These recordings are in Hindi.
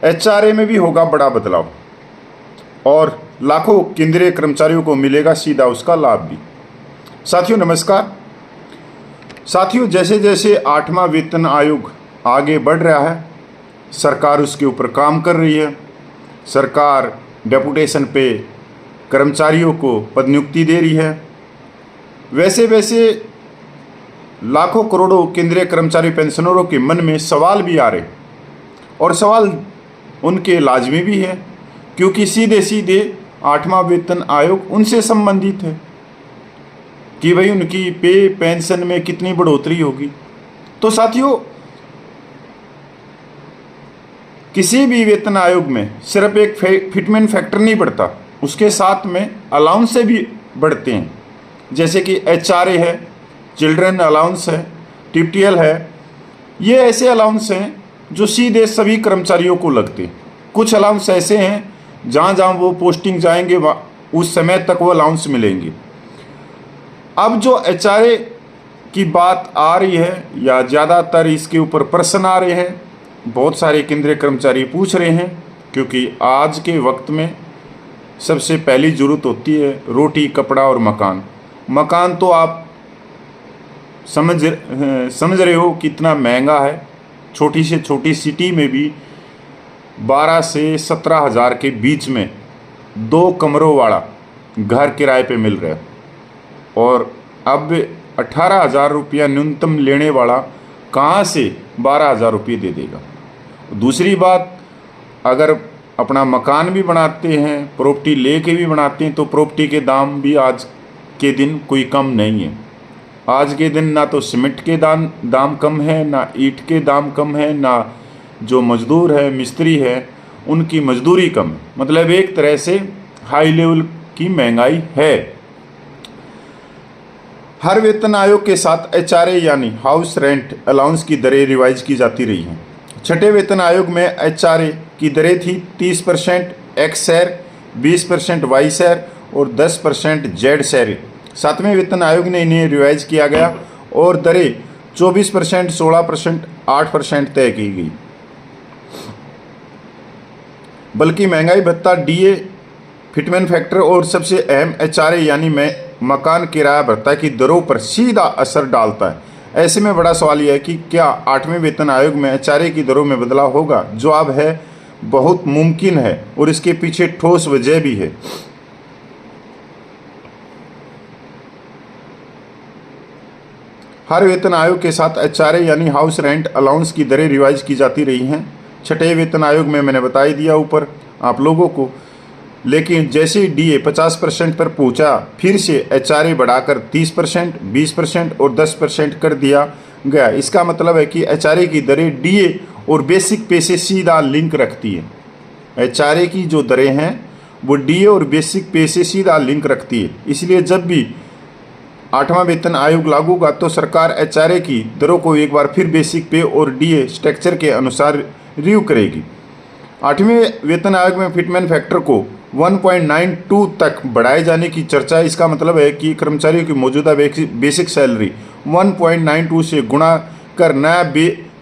एचआरए में भी होगा बड़ा बदलाव और लाखों केंद्रीय कर्मचारियों को मिलेगा सीधा उसका लाभ भी। साथियों नमस्कार। साथियों, जैसे जैसे 8वां वेतन आयोग आगे बढ़ रहा है, सरकार उसके ऊपर काम कर रही है। सरकार डेपुटेशन पे कर्मचारियों को पदनियुक्ति दे रही है। वैसे वैसे लाखों करोड़ों केंद्रीय कर्मचारी पेंशनरों के मन में सवाल भी आ रहे और सवाल उनके लाजमी भी है, क्योंकि सीधे सीधे 8वां वेतन आयोग उनसे संबंधित है कि भाई उनकी पे पेंशन में कितनी बढ़ोतरी होगी। तो साथियों, किसी भी वेतन आयोग में सिर्फ एक फिटमेंट फैक्टर नहीं बढ़ता, उसके साथ में अलाउंस से भी बढ़ते हैं, जैसे कि एचआरए है, चिल्ड्रन अलाउंस है, टीपीएल है। ये ऐसे अलाउंस हैं जो सीधे सभी कर्मचारियों को लगते हैं। कुछ अलाउंस ऐसे हैं जहाँ जहाँ वो पोस्टिंग जाएंगे उस समय तक वो अलाउंस मिलेंगे। अब जो एचआरए की बात आ रही है, या ज़्यादातर इसके ऊपर प्रश्न आ रहे हैं, बहुत सारे केंद्रीय कर्मचारी पूछ रहे हैं, क्योंकि आज के वक्त में सबसे पहली ज़रूरत होती है रोटी, कपड़ा और मकान। मकान तो आप समझ रहे हो कितना महंगा है। छोटी से छोटी सिटी में भी 12 से 17 हज़ार के बीच में 2 कमरों वाला घर किराए पे मिल रहा है, और अब 18,000 रुपया न्यूनतम लेने वाला कहाँ से 12,000 रुपये दे देगा। दूसरी बात, अगर अपना मकान भी बनाते हैं, प्रॉपर्टी लेके भी बनाते हैं, तो प्रॉपर्टी के दाम भी आज के दिन कोई कम नहीं है। आज के दिन ना तो सीमेंट के दाम कम है, ना ईंट के दाम कम है, ना जो मजदूर है, मिस्त्री है, उनकी मजदूरी कम है। मतलब एक तरह से हाई लेवल की महंगाई है। हर वेतन आयोग के साथ एचआरए यानी हाउस रेंट अलाउंस की दरें रिवाइज की जाती रही हैं। छठे वेतन आयोग में एचआरए की दरें थी 30% एक्स शहर, 20% वाई शहर और 10% जेड शहर। 7वें वेतन आयोग ने इन्हें रिवाइज किया गया और दरें 24%, 16%, 8% तय की गई। बल्कि महंगाई भत्ता, डीए, फिटमेंट फैक्टर और सबसे अहम एचआरए यानी मकान किराया भत्ता की दरों पर सीधा असर डालता है। ऐसे में बड़ा सवाल यह है कि क्या 8वें वेतन आयोग में एचआरए की दरों में बदलाव होगा? जवाब है बहुत मुमकिन है, और इसके पीछे ठोस वजह भी है। हर वेतन आयोग के साथ एचआरए यानी हाउस रेंट अलाउंस की दरें रिवाइज की जाती रही हैं। छठे वेतन आयोग में मैंने बता ही दिया ऊपर आप लोगों को, लेकिन जैसे ही डीए 50% पर पहुंचा, फिर से एचआरए बढ़ाकर 30%, 20% और 10% कर दिया गया। इसका मतलब है कि एचआरए की दरें डीए और बेसिक पे से सीधा लिंक रखती है। एचआरए की जो दरें हैं वो डीए और बेसिक पे से सीधा लिंक रखती है। इसलिए जब भी 8वां वेतन आयोग लागू होगा तो सरकार एचआरए की दरों को एक बार फिर बेसिक पे और डीए स्ट्रक्चर के अनुसार रिव्यू करेगी। 8वें वेतन आयोग में फिटमेंट फैक्टर को 1.92 तक बढ़ाए जाने की चर्चा है। इसका मतलब है कि कर्मचारियों की मौजूदा बेसिक सैलरी 1.92 से गुणा कर नया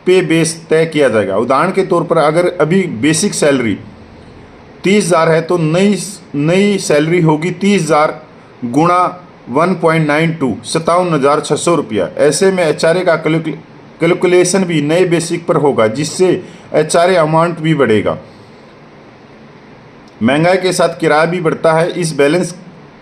पे बेस तय किया जाएगा। उदाहरण के तौर पर अगर अभी बेसिक सैलरी 30,000 है तो नई सैलरी होगी 30,000 गुणा 1.92, 57,600 रुपया। ऐसे में एचआरए का कैलकुलेशन भी नए बेसिक पर होगा, जिससे एचआरए अमाउंट भी बढ़ेगा। महंगाई के साथ किराया भी बढ़ता है। इस बैलेंस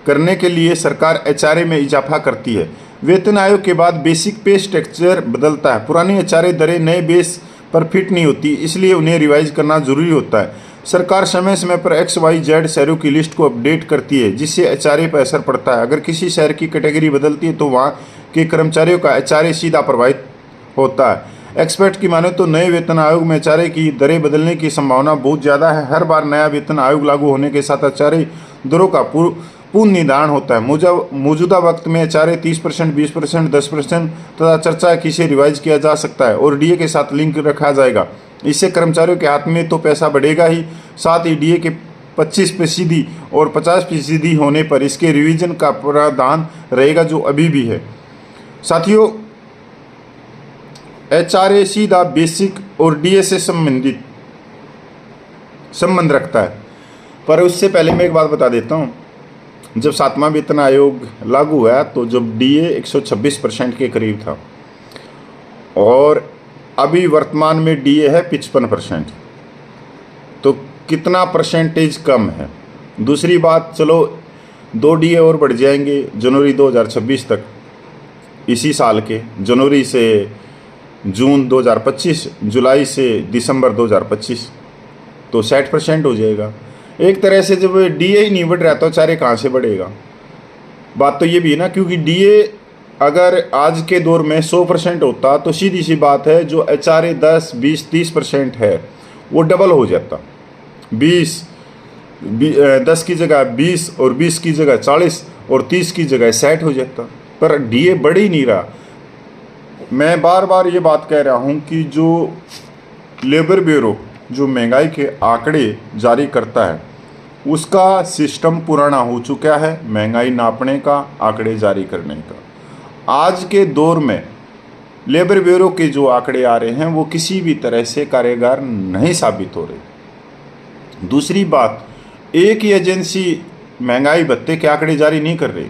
करने के लिए सरकार एचआरए में इजाफा करती है। वेतन आयोग के बाद बेसिक पे स्ट्रक्चर बदलता है। पुरानी एचआरए दरें नए बेस पर फिट नहीं होती, इसलिए उन्हें रिवाइज करना जरूरी होता है। सरकार समय समय पर एक्स वाई जेड शहरों की लिस्ट को अपडेट करती है, जिससे एचआरए पर असर पड़ता है। अगर किसी शहर की कैटेगरी बदलती है तो वहाँ के कर्मचारियों का एचआरए सीधा प्रभावित होता है। एक्सपर्ट की माने तो नए वेतन आयोग में एचआरए की दरें बदलने की संभावना बहुत ज़्यादा है। हर बार नया वेतन आयोग लागू होने के साथ एचआरए दरों का पूर्ण निर्धारण होता है। मौजूदा वक्त में एचआरए 30%, 20%, 10% तथा चर्चा है कि इसे रिवाइज किया जा सकता है और डीए के साथ लिंक रखा जाएगा। इससे कर्मचारियों के हाथ में तो पैसा बढ़ेगा ही, साथ ही डीए के 25% और 50% होने पर इसके रिवीजन का प्रावधान रहेगा, जो अभी भी है। साथियों, एचआरए सीधा बेसिक और डीए से संबंधित संबंध रखता है। पर उससे पहले मैं एक बात बता देता हूँ, जब 7वां वेतन आयोग लागू हुआ तो जब डीए 126% के करीब था और अभी वर्तमान में डीए है 55%, तो कितना परसेंटेज कम है। दूसरी बात, चलो 2 डीए और बढ़ जाएंगे जनवरी 2026 तक, इसी साल के जनवरी से जून 2025, जुलाई से दिसंबर 2025, तो 60% हो जाएगा। एक तरह से जब डीए ही नहीं बढ़ रहा तो चारे कहाँ से बढ़ेगा। बात तो ये भी है ना, क्योंकि डीए अगर आज के दौर में 100% होता तो सीधी सी बात है जो एचआरए 10, 20, 30% है वो डबल हो जाता। 10 की जगह 20 और 20 की जगह 40 और 30 की जगह 60 हो जाता, पर डीए बढ़ ही नहीं रहा। मैं बार बार ये बात कह रहा हूँ कि जो लेबर ब्यूरो जो महंगाई के आंकड़े जारी करता है उसका सिस्टम पुराना हो चुका है, महंगाई नापने का, आंकड़े जारी करने का। आज के दौर में लेबर ब्यूरो के जो आंकड़े आ रहे हैं वो किसी भी तरह से कारगर नहीं साबित हो रहे। दूसरी बात, एक ही एजेंसी महंगाई भत्ते के आंकड़े जारी नहीं कर रही,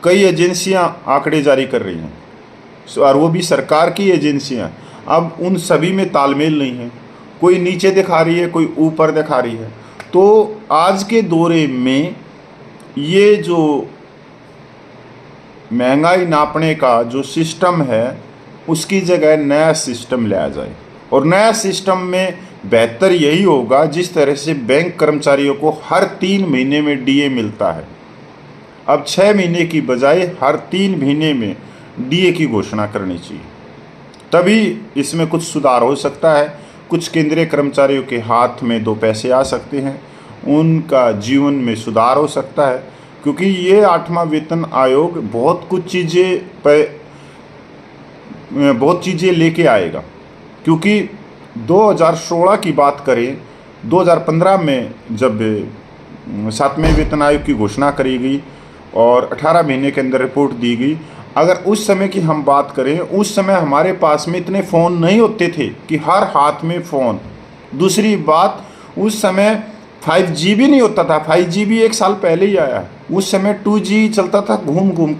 कई एजेंसियां आंकड़े जारी कर रही हैं और वो भी सरकार की एजेंसियां। अब उन सभी में तालमेल नहीं है, कोई नीचे दिखा रही है, कोई ऊपर दिखा रही है। तो आज के दौरे में ये जो महंगाई नापने का जो सिस्टम है उसकी जगह नया सिस्टम लाया जाए, और नया सिस्टम में बेहतर यही होगा जिस तरह से बैंक कर्मचारियों को हर 3 महीने में डीए मिलता है, अब 6 महीने की बजाय हर 3 महीने में डीए की घोषणा करनी चाहिए, तभी इसमें कुछ सुधार हो सकता है। कुछ केंद्रीय कर्मचारियों के हाथ में 2 पैसे आ सकते हैं, उनका जीवन में सुधार हो सकता है, क्योंकि ये 8वां वेतन आयोग बहुत चीज़ें लेके आएगा। क्योंकि 2016 की बात करें, 2015 में जब 7वें वेतन आयोग की घोषणा करी गई और 18 महीने के अंदर रिपोर्ट दी गई, अगर उस समय की हम बात करें, उस समय हमारे पास में इतने फ़ोन नहीं होते थे कि हर हाथ में फ़ोन। दूसरी बात, उस समय 5G भी नहीं होता था, 5G भी 1 साल पहले ही आया। उस समय 2G चलता था, घूम घूम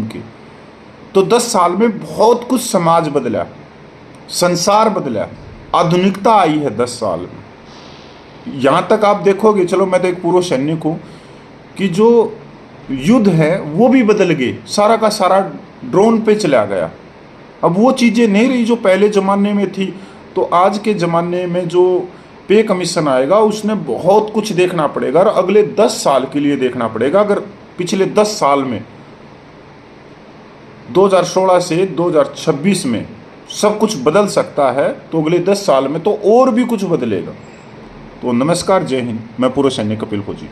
के। तो 10 साल में बहुत कुछ समाज बदला, संसार बदला, आधुनिकता आई है 10 साल में। यहाँ तक आप देखोगे, चलो मैं तो एक पूर्व सैनिक हूँ, कि जो युद्ध है वो भी बदल गए, सारा का सारा ड्रोन पे चला गया। अब वो चीज़ें नहीं रही जो पहले ज़माने में थी। तो आज के ज़माने में जो पे कमीशन आएगा उसने बहुत कुछ देखना पड़ेगा, और अगले 10 साल के लिए देखना पड़ेगा। अगर पिछले 10 साल में 2016 से 2026 में सब कुछ बदल सकता है, तो अगले 10 साल में तो और भी कुछ बदलेगा। तो नमस्कार, जय हिंद। मैं पूर्व सैनिक कपिल फौजी।